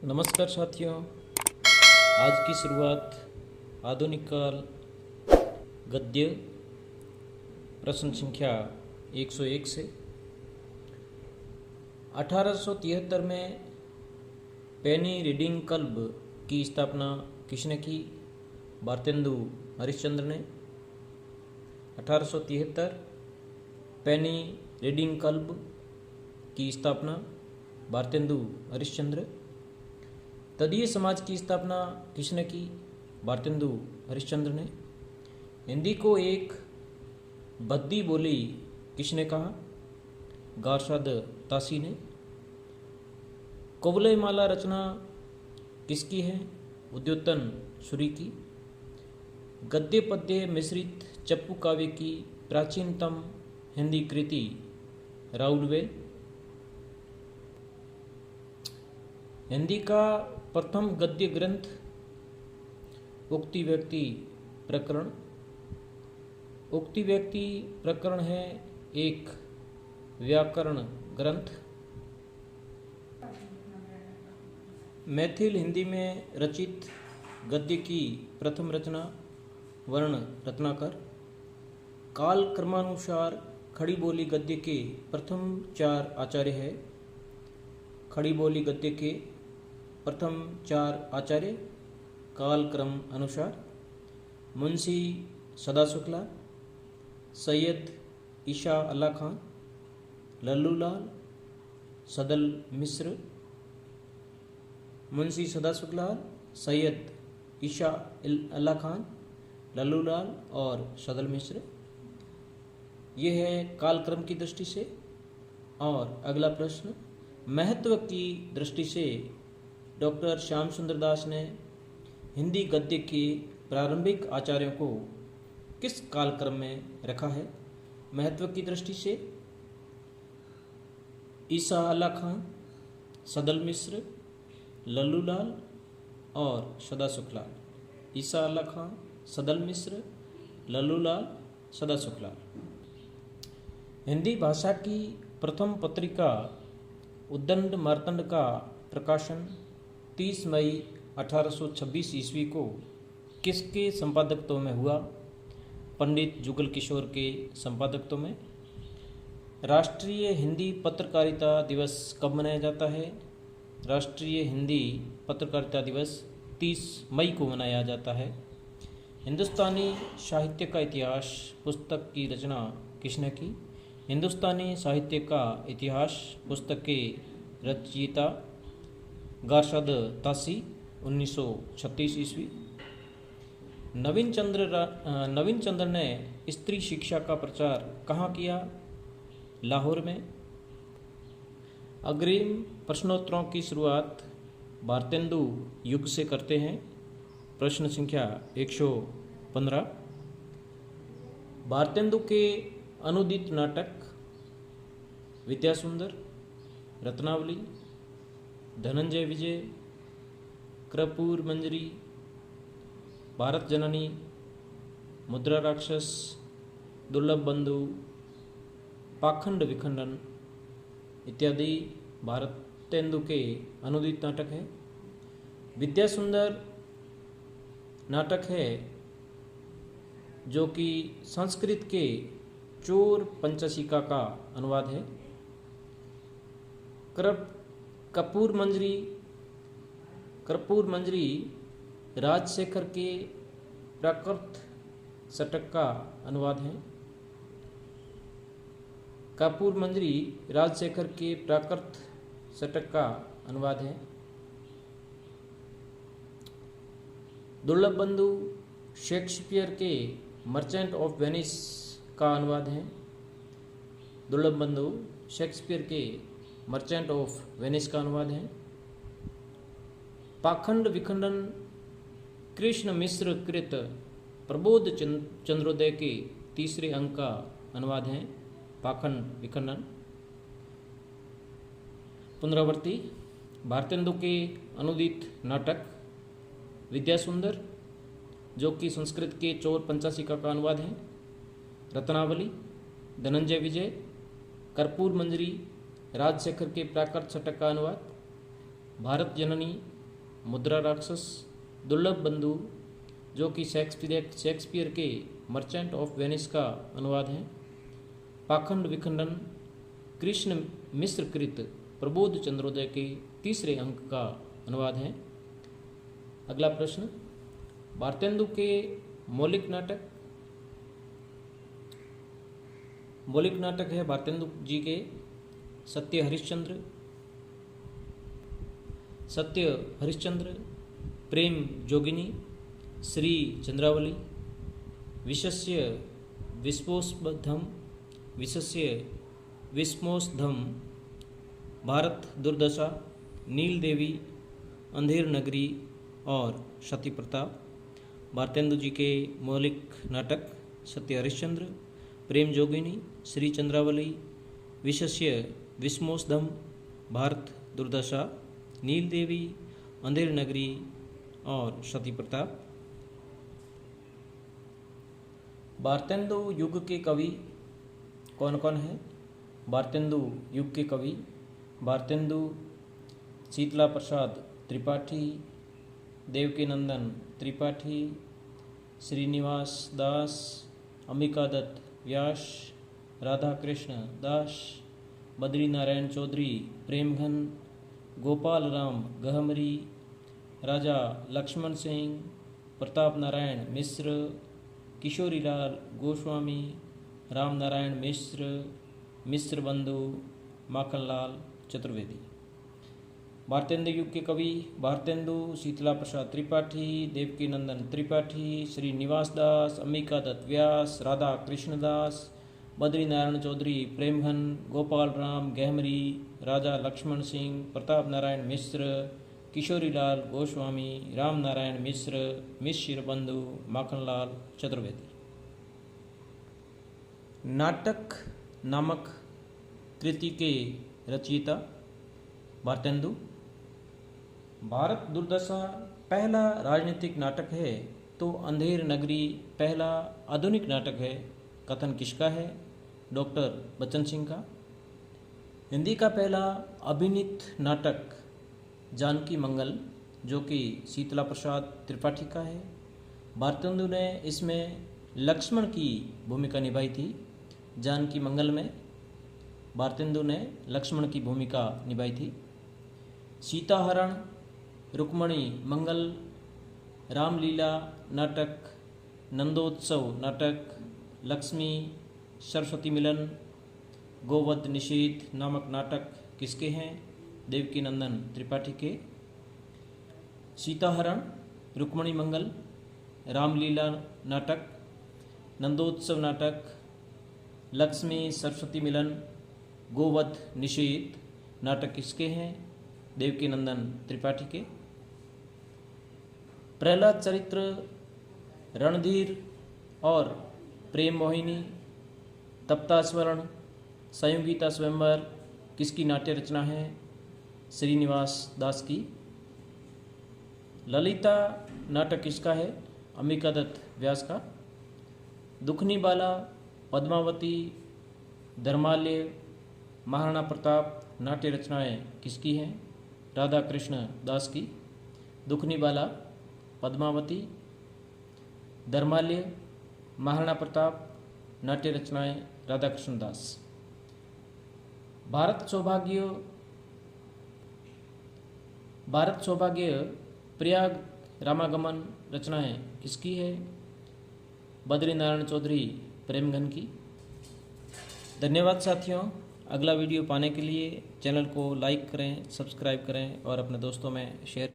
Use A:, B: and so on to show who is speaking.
A: नमस्कार साथियों। आज की शुरुआत आधुनिक काल गद्य प्रश्न संख्या 101 से। 1873 में पेनी रीडिंग क्लब की स्थापना किसने की? भारतेंदु हरिश्चंद्र ने। 1873 पेनी रीडिंग क्लब की स्थापना भारतेंदु हरिश्चंद्र। तदीय समाज की स्थापना किसने की? भारतेंदु हरिश्चंद्र ने। हिंदी को एक भद्दी बोली किसने कहा? गारसाद तासी ने। कौवलय माला रचना किसकी है? उद्योतन सूरी की। गद्य पद्य मिश्रित चप्पू काव्य की प्राचीनतम हिंदी कृति राउलवेल। हिंदी का प्रथम गद्य ग्रंथ उक्ति व्यक्ति प्रकरण। उक्ति व्यक्ति प्रकरण है एक व्याकरण ग्रंथ। मैथिल हिंदी में रचित गद्य की प्रथम रचना वर्ण रत्नाकर। काल क्रमानुसार खड़ी बोली गद्य के प्रथम 4 आचार्य है। खड़ी बोली गद्य के प्रथम 4 आचार्य काल क्रम अनुसार मुंशी सदा शुक्ला, सैयद ईशा अल्लाह खान, लल्लूलाल, सदल मिश्र। मुंशी सदा शुक्ला, सैयद ईशा अल्लाह खान, लल्लूलाल और सदल मिश्र। ये है कालक्रम की दृष्टि से। और अगला प्रश्न, महत्व की दृष्टि से डॉक्टर श्याम सुंदर दास ने हिंदी गद्य के प्रारंभिक आचार्यों को किस कालक्रम में रखा है? महत्व की दृष्टि से ईसा अल्लाह खान, सदल मिश्र, लल्लूलाल और सदा शुक्ला। ईसा अल्लाह खान, सदल मिश्र, लल्लूलाल, सदा शुक्ला। हिंदी भाषा की प्रथम पत्रिका उद्दंड मार्तंड का प्रकाशन 30 मई 1826 ईस्वी को किसके संपादकत्व में हुआ? पंडित जुगल किशोर के संपादकत्व में। राष्ट्रीय हिंदी पत्रकारिता दिवस कब मनाया जाता है? राष्ट्रीय हिंदी पत्रकारिता दिवस 30 मई को मनाया जाता है। हिंदुस्तानी साहित्य का इतिहास पुस्तक की रचना किसने की? हिंदुस्तानी साहित्य का इतिहास पुस्तक के रचयिता गारसाद तासी 1936 ईस्वी। नवीन चंद्र ने स्त्री शिक्षा का प्रचार कहाँ किया? लाहौर में। अग्रिम प्रश्नोत्तरों की शुरुआत भारतेंदु युग से करते हैं। प्रश्न संख्या 115। भारतेंदु के अनुदित नाटक विद्यासुंदर, रत्नावली, धनंजय विजय, कर्पूर मंजरी, भारत जननी, मुद्रा राक्षस, दुर्लभ बंधु, पाखंड विखंडन इत्यादि भारतेंदु के अनुदित नाटक है। विद्यासुंदर नाटक है जो कि संस्कृत के चोर पंचशिका का अनुवाद है। कर्पूर मंजरी राजशेखर के प्राकृत षटक का अनुवाद है। कर्पूर मंजरी राजशेखर के प्राकृत षटक का अनुवाद है। दुर्लभ बंधु शेक्सपियर के मर्चेंट ऑफ वेनिस का अनुवाद है। दुर्लभ बंधु शेक्सपियर के मर्चेंट ऑफ वेनिस का अनुवाद है। पाखंड विखंडन कृष्ण मिश्र कृत प्रबोध चंद्रोदय के तीसरे अंक का अनुवाद है। पाखंड विखंडन। पुनरावृत्ति, भारतेंदु के अनुदित नाटक विद्यासुंदर जो कि संस्कृत के चोर पंचाशिका का अनुवाद है। रत्नावली, धनंजय विजय, कर्पूर मंजरी राजशेखर के प्राकृत षटक का अनुवाद। भारत जननी मुद्रा राक्षस, दुर्लभ बंधु जो कि शेक्सपियर के मर्चेंट ऑफ वेनिस का अनुवाद है, पाखंड विखंडन कृष्ण मिश्र कृत प्रबोध चंद्रोदय के तीसरे अंक का अनुवाद है। अगला प्रश्न, भारतेंदु के मौलिक नाटक है भारतेंदु जी के सत्य हरिश्चंद्र, प्रेम जोगिनी, श्री चंद्रावली, विशस्य विस्मोषधम, भारत दुर्दशा, नील देवी, अंधेर नगरी और सती प्रताप। भारतेंदु जी के मौलिक नाटक सत्य हरिश्चंद्र, प्रेम जोगिनी, श्री चंद्रावली, विशस्य विस्मोषधम, भारत दुर्दशा, नील देवी, अंधेर नगरी और सती प्रताप। भारतेंदु युग के कवि कौन कौन हैं? भारतेंदु युग के कवि भारतेंदु शीतला प्रसाद त्रिपाठी, देवकीनंदन त्रिपाठी, श्रीनिवास दास, अंबिका दत्त व्यास, राधा कृष्ण दास, बद्री नारायण चौधरी प्रेमघन, गोपाल राम गहमरी, राजा लक्ष्मण सिंह, प्रताप नारायण मिश्र, किशोरीलाल गोस्वामी, राम नारायण मिश्र बंधु, माखनलाल चतुर्वेदी। भारतेंदु युग के कवि भारतेंदु, शीतला प्रसाद त्रिपाठी, देवकीनंदन त्रिपाठी, श्रीनिवास दास, अंबिका दत्त व्यास, राधा कृष्णदास, बद्री नारायण चौधरी प्रेमघन, गोपाल राम गहमरी, राजा लक्ष्मण सिंह, प्रताप नारायण मिश्र, किशोरीलाल गोस्वामी, राम नारायण मिश्र बंधु, माखनलाल चतुर्वेदी। नाटक नामक कृति के रचयिता भारतेंदु। भारत दुर्दशा पहला राजनीतिक नाटक है तो अंधेर नगरी पहला आधुनिक नाटक है। कथन किसका है? डॉक्टर बच्चन सिंह का। हिंदी का पहला अभिनीत नाटक जानकी मंगल जो कि शीतला प्रसाद त्रिपाठी का है। भारतेंदु ने इसमें लक्ष्मण की भूमिका निभाई थी। जानकी मंगल में भारतेंदु ने लक्ष्मण की भूमिका निभाई थी। सीताहरण, रुक्मणी मंगल, रामलीला नाटक, नंदोत्सव नाटक, लक्ष्मी सरस्वती मिलन, गोवध निषेध नामक नाटक किसके हैं? देवकीनंदन त्रिपाठी के। सीताहरण, रुक्मणी मंगल, रामलीला नाटक, नंदोत्सव नाटक, लक्ष्मी सरस्वती मिलन, गोवध निषेध नाटक किसके हैं? देवकीनंदन त्रिपाठी के। प्रहलाद चरित्र, रणधीर और प्रेम मोहिनी, तप्तास्वरण, संयुगीता स्वयंवर किसकी नाट्य रचना है? श्रीनिवास दास की। ललिता नाटक किसका है? अंबिका दत्त व्यास का। दुखनी बाला, पद्मावती, धर्माल्य, महाराणा प्रताप नाट्य रचनाएं किसकी हैं? राधा कृष्ण दास की। दुखनी बाला, पद्मावती, धर्माल्य, महाराणा प्रताप नाट्य रचनाएं राधा कृष्ण दास। भारत सौभाग्य प्रयाग रामागमन रचनाएं किसकी है? बद्री नारायण चौधरी प्रेमघन की। धन्यवाद साथियों। अगला वीडियो पाने के लिए चैनल को लाइक करें, सब्सक्राइब करें और अपने दोस्तों में शेयर